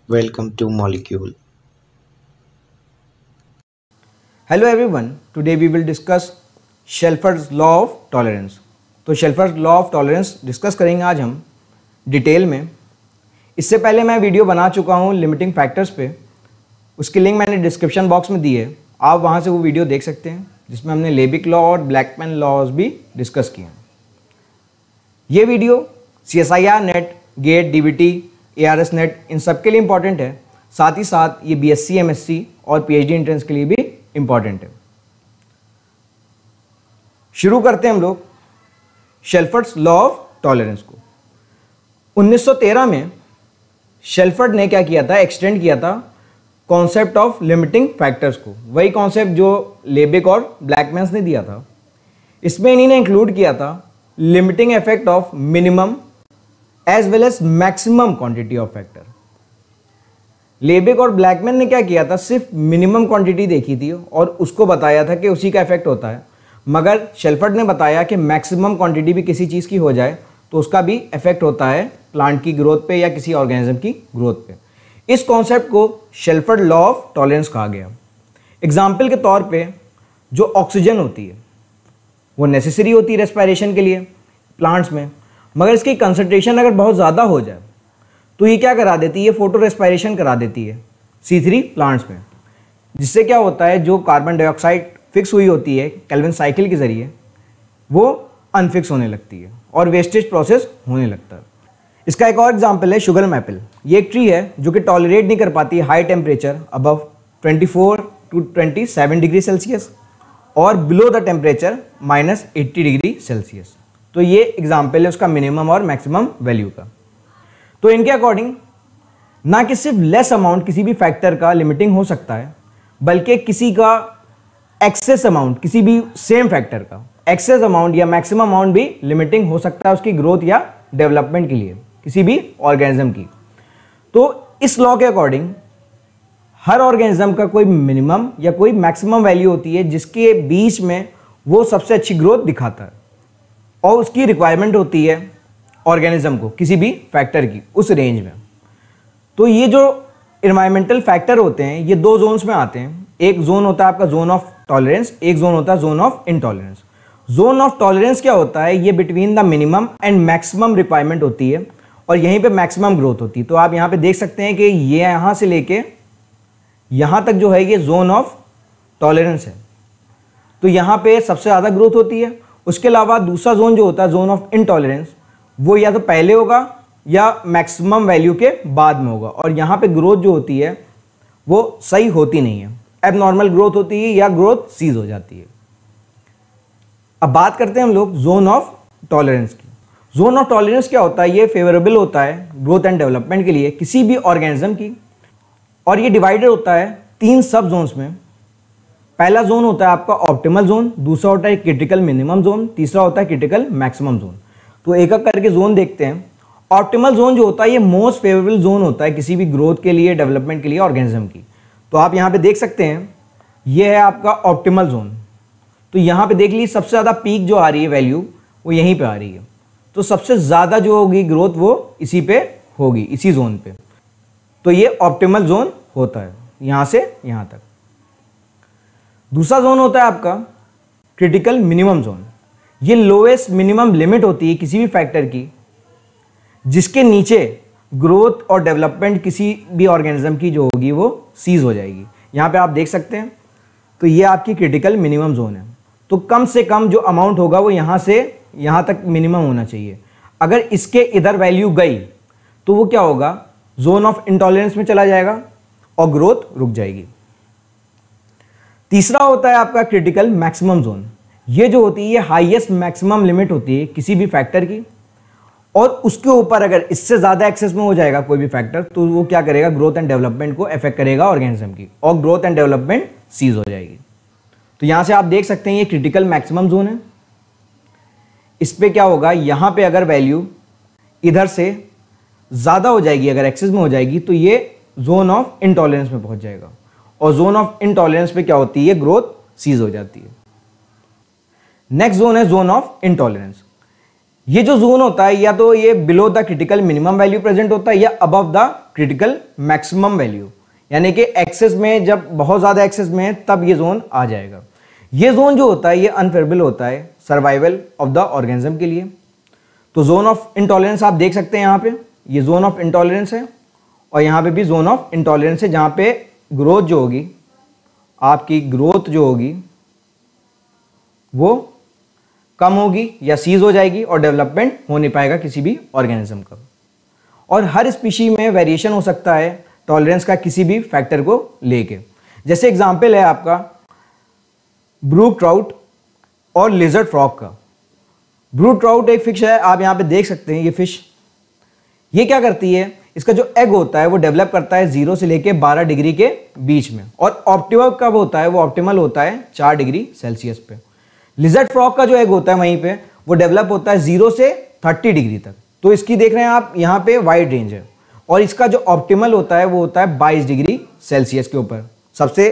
Welcome to Molecule. Hello everyone, today we will discuss Shelford's law of tolerance. तो Shelford's law of tolerance discuss करेंगे आज हम detail में। इससे पहले मैं वीडियो बना चुका हूँ लिमिटिंग फैक्टर्स पे, उसकी लिंक मैंने डिस्क्रिप्शन बॉक्स में दी है, आप वहाँ से वो वीडियो देख सकते हैं जिसमें हमने लेबिक लॉ और ब्लैकमैन लॉज भी डिस्कस किए हैं। ये video CSIR NET, GATE, DBT, ARS NET इन सब के लिए इम्पॉर्टेंट है, साथ ही साथ ये BSc, MSc और PhD एंट्रेंस के लिए भी इम्पॉर्टेंट है। शुरू करते हैं हम लोग शेल्फर्ड्स लॉ ऑफ टॉलरेंस को। 1913 में शेल्फर्ड ने क्या किया था, एक्सटेंड किया था कॉन्सेप्ट ऑफ लिमिटिंग फैक्टर्स को, वही कॉन्सेप्ट जो लेबिक और ब्लैकमैन ने दिया था। इसमें इन्हीं ने इंक्लूड किया था limiting effect of minimum as well as maximum quantity of factor. Liebig और ब्लैकमैन ने क्या किया था, सिर्फ मिनिमम क्वांटिटी देखी थी और उसको बताया था कि उसी का इफेक्ट होता है, मगर शेल्फर्ड ने बताया कि मैक्सिमम क्वांटिटी भी किसी चीज़ की हो जाए तो उसका भी इफेक्ट होता है प्लांट की ग्रोथ पे या किसी ऑर्गेनिज्म की ग्रोथ पे। इस कॉन्सेप्ट को शेल्फर्ड लॉ ऑफ टॉलरेंस कहा गया। एग्जाम्पल के तौर पे जो ऑक्सीजन होती है वो नेसेसरी होती है रेस्पिरेशन के लिए प्लांट्स में, मगर इसकी कंसंट्रेशन अगर बहुत ज़्यादा हो जाए तो ये क्या करा देती है, फोटो रेस्पिरेशन करा देती है C3 प्लांट्स में, जिससे क्या होता है जो कार्बन डाइऑक्साइड फिक्स हुई होती है केल्विन साइकिल के ज़रिए वो अनफिक्स होने लगती है और वेस्टेज प्रोसेस होने लगता है। इसका एक और एग्जांपल है शुगर मैपल। ये एक ट्री है जो कि टॉलरेट नहीं कर पाती है high temperature above 24 to 27 degree Celsius और below the temperature -80 degree Celsius. तो ये एग्जाम्पल है उसका मिनिमम और मैक्सिमम वैल्यू का। तो इनके अकॉर्डिंग ना कि सिर्फ लेस अमाउंट किसी भी फैक्टर का लिमिटिंग हो सकता है, बल्कि किसी का एक्सेस अमाउंट, किसी भी सेम फैक्टर का एक्सेस अमाउंट या मैक्सिमम अमाउंट भी लिमिटिंग हो सकता है उसकी ग्रोथ या डेवलपमेंट के लिए किसी भी ऑर्गेनिज्म की। तो इस लॉ के अकॉर्डिंग हर ऑर्गेनिज्म का कोई मिनिमम या कोई मैक्सिमम वैल्यू होती है जिसके बीच में वो सबसे अच्छी ग्रोथ दिखाता है और उसकी रिक्वायरमेंट होती है ऑर्गेनिज्म को किसी भी फैक्टर की उस रेंज में। तो ये जो एनवायरमेंटल फैक्टर होते हैं ये दो जोन्स में आते हैं। एक जोन होता है आपका जोन ऑफ टॉलरेंस, एक जोन होता है zone of intolerance. Zone of tolerance क्या होता है, ये between the minimum and maximum requirement होती है और यहीं पे मैक्सिमम ग्रोथ होती है। तो आप यहाँ पे देख सकते हैं कि ये यहाँ से लेके यहाँ तक जो है ये जोन ऑफ टॉलरेंस है, तो यहाँ पे सबसे ज़्यादा ग्रोथ होती है। उसके अलावा दूसरा जोन जो होता है जोन ऑफ इनटॉलरेंस, वो या तो पहले होगा या मैक्सिमम वैल्यू के बाद में होगा और यहाँ पे ग्रोथ जो होती है वो सही होती नहीं है, एबनॉर्मल ग्रोथ होती है या ग्रोथ सीज हो जाती है। अब बात करते हैं हम लोग जोन ऑफ टॉलरेंस की। जोन ऑफ टॉलरेंस क्या होता है, ये फेवरेबल होता है ग्रोथ एंड डेवलपमेंट के लिए किसी भी ऑर्गेनिज्म की, और ये डिवाइडेड होता है 3 सब जोन्स में। पहला जोन होता है आपका ऑप्टिमल जोन, दूसरा होता है क्रिटिकल मिनिमम जोन, तीसरा होता है क्रिटिकल मैक्सिमम जोन। तो एक एक करके जोन देखते हैं। ऑप्टिमल जोन जो होता है ये मोस्ट फेवरेबल जोन होता है किसी भी ग्रोथ के लिए, डेवलपमेंट के लिए ऑर्गेनिज्म की। तो आप यहाँ पे देख सकते हैं ये है आपका ऑप्टिमल जोन। तो यहाँ पे देख लीजिए सबसे ज़्यादा पीक जो आ रही है वैल्यू वो यहीं पे आ रही है, तो सबसे ज़्यादा जो होगी ग्रोथ वो इसी पे होगी, इसी जोन पे। तो ये ऑप्टिमल जोन होता है यहाँ से यहाँ तक। दूसरा जोन होता है आपका क्रिटिकल मिनिमम जोन। ये लोएस्ट मिनिमम लिमिट होती है किसी भी फैक्टर की जिसके नीचे ग्रोथ और डेवलपमेंट किसी भी ऑर्गेनिज्म की जो होगी वो सीज हो जाएगी। यहाँ पे आप देख सकते हैं, तो ये आपकी क्रिटिकल मिनिमम जोन है। तो कम से कम जो अमाउंट होगा वो यहाँ से यहाँ तक मिनिमम होना चाहिए। अगर इसके इधर वैल्यू गई तो वो क्या होगा, जोन ऑफ इंटॉलरेंस में चला जाएगा और ग्रोथ रुक जाएगी। तीसरा होता है आपका क्रिटिकल मैक्सिमम जोन। ये जो होती है ये हाईएस्ट मैक्सिमम लिमिट होती है किसी भी फैक्टर की, और उसके ऊपर अगर इससे ज़्यादा एक्सेस में हो जाएगा कोई भी फैक्टर तो वो क्या करेगा, ग्रोथ एंड डेवलपमेंट को अफेक्ट करेगा ऑर्गेनिज्म की और ग्रोथ एंड डेवलपमेंट सीज हो जाएगी। तो यहाँ से आप देख सकते हैं ये क्रिटिकल मैक्सिमम जोन है। इस पर क्या होगा, यहाँ पे अगर वैल्यू इधर से ज़्यादा हो जाएगी, अगर एक्सेस में हो जाएगी तो ये जोन ऑफ इनटॉलरेंस में पहुँच जाएगा और जोन ऑफ इनटॉलरेंस पे क्या होती है, ग्रोथ सीज हो जाती है। नेक्स्ट जोन है जोन ऑफ इंटॉलरेंस। ये जो जोन होता है या तो ये below the critical minimum value present होता है या above the critical maximum value, यानी कि एक्सेस में, जब बहुत ज़्यादा एक्सेस में है तब ये जोन आ जाएगा। ये जोन जो होता है ये अनफेवरेबल होता है सर्वाइवल ऑफ द ऑर्गेनिज्म के लिए। तो जोन ऑफ इंटॉलरेंस आप देख सकते हैं यहाँ पे, ये जोन ऑफ इंटॉलरेंस है और यहाँ पे भी जोन ऑफ इंटॉलरेंस है, जहाँ पे ग्रोथ जो होगी, आपकी ग्रोथ जो होगी वो कम होगी या सीज हो जाएगी और डेवलपमेंट हो नहीं पाएगा किसी भी ऑर्गेनिज्म का। और हर स्पीशी में वेरिएशन हो सकता है टॉलरेंस का किसी भी फैक्टर को लेके। जैसे एग्जांपल है आपका ब्रूक ट्राउट और लिजर्ड फ्रॉग का। ब्रूक ट्राउट एक फिश है, आप यहाँ पे देख सकते हैं ये फिश, ये क्या करती है, इसका जो एग होता है वो डेवलप करता है 0 से लेके 12 डिग्री के बीच में, और ऑप्टिमल कब होता है, वो ऑप्टिमल होता है 4 डिग्री सेल्सियस पे। लिजर्ड फ्रॉग का जो एग होता है वहीं पे वो डेवलप होता है 0 से 30 डिग्री तक। तो इसकी देख रहे हैं आप यहाँ पे वाइड रेंज है, और इसका जो ऑप्टिमल होता है वो होता है 22 डिग्री सेल्सियस के ऊपर। सबसे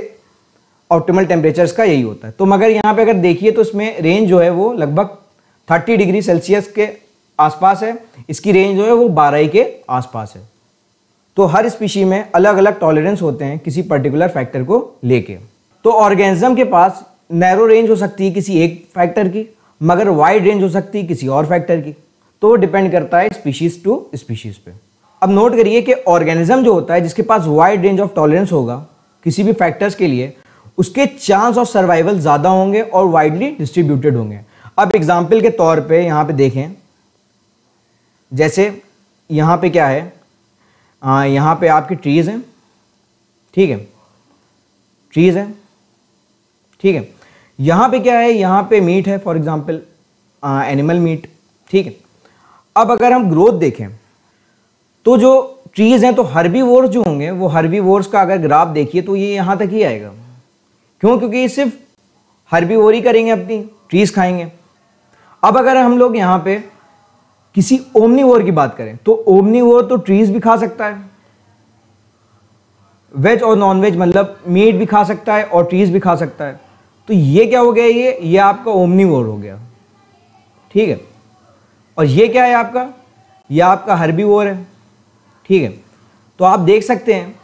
ऑप्टिमल टेम्परेचर का यही होता है। तो मगर यहाँ पे अगर देखिए तो इसमें रेंज जो है वो लगभग 30 डिग्री सेल्सियस के आसपास है, इसकी रेंज जो है वो 12 के आसपास है। तो हर स्पीशी में अलग अलग टॉलरेंस होते हैं किसी पर्टिकुलर फैक्टर को लेके। तो ऑर्गेनिज्म के पास नैरो रेंज हो सकती है किसी एक फैक्टर की, मगर वाइड रेंज हो सकती है किसी और फैक्टर की। तो वो डिपेंड करता है स्पीशीज टू स्पीशीज पे। अब नोट करिए कि ऑर्गेनिज्म जो होता है जिसके पास वाइड रेंज ऑफ टॉलरेंस होगा किसी भी फैक्टर्स के लिए, उसके चांस ऑफ सर्वाइवल ज़्यादा होंगे और वाइडली डिस्ट्रीब्यूटेड होंगे। अब एग्जाम्पल के तौर पे यहाँ पे देखें, जैसे यहाँ पे क्या है, यहाँ पे आपकी ट्रीज़ हैं, ठीक है, ट्रीज़ हैं, ठीक है। यहाँ पे क्या है, यहाँ पे मीट है, फॉर एग्जाम्पल एनिमल मीट, ठीक है। अब अगर हम ग्रोथ देखें तो जो ट्रीज़ हैं तो हर्बीवोर्स जो होंगे वो हर्बीवोर्स का अगर ग्राफ देखिए तो ये यहाँ तक ही आएगा। क्यों? क्योंकि ये सिर्फ हर्बीवोर ही करेंगे, अपनी ट्रीज़ खाएंगे। अब अगर हम लोग यहाँ पे किसी ओमनीवोर की बात करें तो ओमनीवोर तो ट्रीज़ भी खा सकता है, वेज और नॉन वेज, मतलब मीट भी खा सकता है और ट्रीज़ भी खा सकता है। तो ये क्या हो गया, ये आपका ओमनीवोर हो गया, ठीक है। और ये क्या है आपका, ये आपका हर्बीवोर है, ठीक है। तो आप देख सकते हैं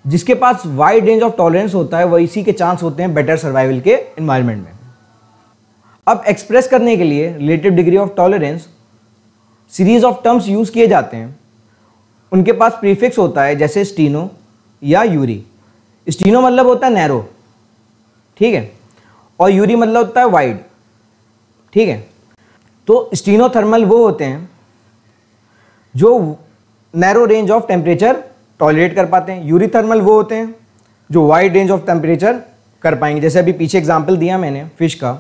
जिसके पास वाइड रेंज ऑफ टॉलरेंस होता है वही इसी के चांस होते हैं बेटर सर्वाइवल के एनवायरनमेंट में। अब एक्सप्रेस करने के लिए relative degree of tolerance series of terms use किए जाते हैं। उनके पास प्रीफिक्स होता है, जैसे स्टीनो या यूरी। स्टीनो मतलब होता है नैरो, ठीक है, और यूरी मतलब होता है वाइड, ठीक है। तो स्टीनोथर्मल वो होते हैं जो narrow range of temperature tolerate कर पाते हैं, यूरी थर्मल वो होते हैं जो वाइड रेंज ऑफ टेम्परेचर कर पाएंगे। जैसे अभी पीछे एग्जांपल दिया मैंने फिश का,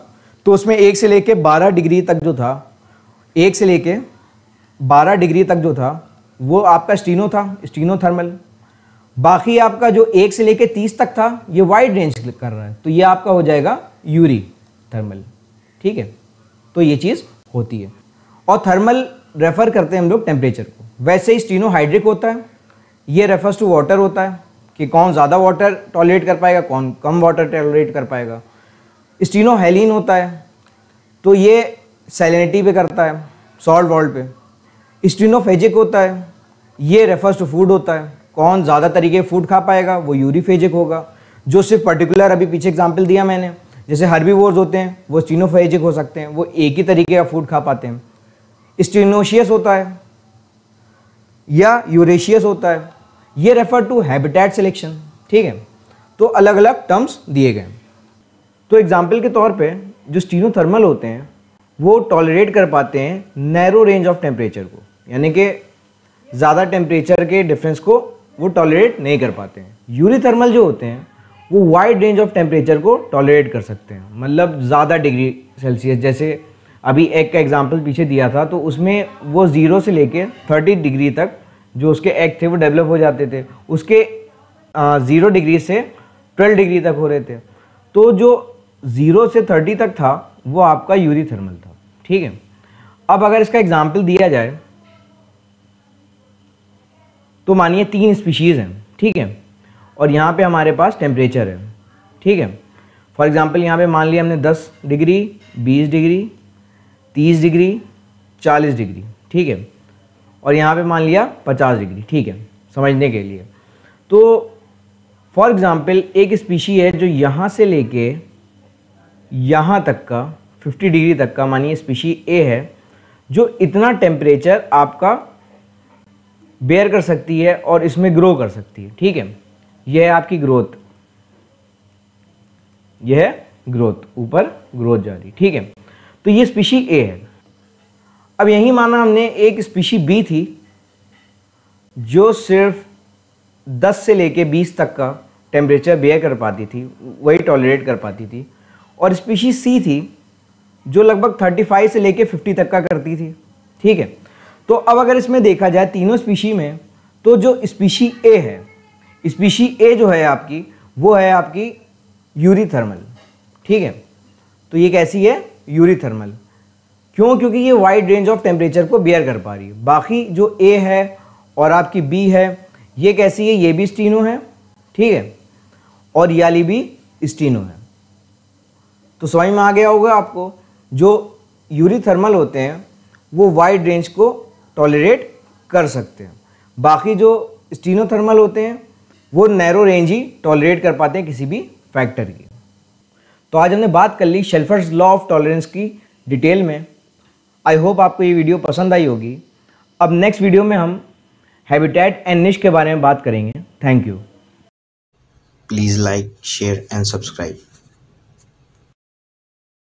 तो उसमें 1 से लेके 12 डिग्री तक जो था, 1 से लेके 12 डिग्री तक जो था वो आपका स्टीनो था, स्टीनोथर्मल। बाकी आपका जो 1 से लेके 30 तक था ये वाइड रेंज कर रहा है, तो ये आपका हो जाएगा यूरी थर्मल, ठीक है। तो ये चीज़ होती है। और थर्मल रेफर करते हैं हम लोग टेम्परेचर को। वैसे ही स्टीनो हाइड्रिक होता है, ये रेफर्स टू वाटर होता है कि कौन ज़्यादा वाटर टॉलरेट कर पाएगा, कौन कम वाटर टॉलरेट कर पाएगा। स्टीनो हेलिन होता है, तो ये सैलिनिटी पे करता है, सॉल्ट वॉल्ट पे। स्टीनोफेजिक होता है, ये रेफर्स टू फूड होता है, कौन ज़्यादा तरीके फूड खा पाएगा वो यूरीफेजिक होगा। जो सिर्फ पर्टिकुलर अभी पीछे एग्जांपल दिया मैंने, जैसे हर्बीवोर्स होते हैं वो स्टीनोफेजिक हो सकते हैं, वो एक ही तरीके का फूड खा पाते हैं। स्टीनोशियस होता है या यूरेशियस होता है, ये रेफर टू हैबिटेट सिलेक्शन, ठीक है। तो अलग अलग टर्म्स दिए गए। तो एग्जाम्पल के तौर पे जो स्टीनोथर्मल होते हैं वो टॉलरेट कर पाते हैं नैरो रेंज ऑफ टेम्परेचर को, यानी कि ज़्यादा टेम्परेचर के डिफरेंस को वो टॉलरेट नहीं कर पाते हैं। यूरीथर्मल जो होते हैं वो वाइड रेंज ऑफ टेम्परेचर को टॉलरेट कर सकते हैं, मतलब ज़्यादा डिग्री सेल्सियस। जैसे अभी एग का एग्जांपल पीछे दिया था, तो उसमें वो 0 से लेके 30 डिग्री तक जो उसके एग थे वो डेवलप हो जाते थे, उसके 0 डिग्री से 12 डिग्री तक हो रहे थे। तो जो 0 से 30 तक था वो आपका यूरीथर्मल था, ठीक है। अब अगर इसका एग्जाम्पल दिया जाए तो मानिए 3 स्पीशीज़ हैं, ठीक है, और यहाँ पे हमारे पास टेम्परेचर है, ठीक है। फॉर एग्जांपल यहाँ पे मान लिया हमने 10 डिग्री, 20 डिग्री, 30 डिग्री, 40 डिग्री, ठीक है, और यहाँ पे मान लिया 50 डिग्री, ठीक है, समझने के लिए। तो फॉर एग्जांपल एक स्पीशी है जो यहाँ से लेके यहाँ तक का 50 डिग्री तक का, मानिए स्पीशी ए है, जो इतना टेम्परेचर आपका बेयर कर सकती है और इसमें ग्रो कर सकती है, ठीक है। यह है आपकी ग्रोथ, यह है ग्रोथ, ऊपर ग्रोथ जा रही, ठीक है। तो ये स्पीशी ए है। अब यही माना हमने एक स्पीशी बी थी जो सिर्फ 10 से लेके 20 तक का टेम्परेचर बेयर कर पाती थी, वही टॉलरेट कर पाती थी, और स्पीशी सी थी जो लगभग 35 से लेके 50 तक का करती थी, ठीक है। तो अब अगर इसमें देखा जाए तीनों स्पीशी में, तो जो स्पीशी ए है, स्पीशी ए जो है आपकी, वो है आपकी यूरीथर्मल, ठीक है। तो ये कैसी है? यूरीथर्मल। क्यों? क्योंकि ये वाइड रेंज ऑफ टेम्परेचर को बेयर कर पा रही है। बाकी जो ए है और आपकी बी है, ये कैसी है? ये भी स्टीनो है, ठीक है, और ये वाली भी स्टीनो है। तो समझ में आ गया होगा आपको, जो यूरीथर्मल होते हैं वो वाइड रेंज को टॉलरेट कर सकते हैं, बाकी जो स्टीनोथर्मल होते हैं वो नैरो रेंज ही टॉलरेट कर पाते हैं किसी भी फैक्टर की। तो आज हमने बात कर ली शेल्फर्स लॉ ऑफ टॉलरेंस की डिटेल में। आई होप आपको ये वीडियो पसंद आई होगी। अब नेक्स्ट वीडियो में हम हैबिटेट एंड निश के बारे में बात करेंगे। Thank you. Please like, share and subscribe.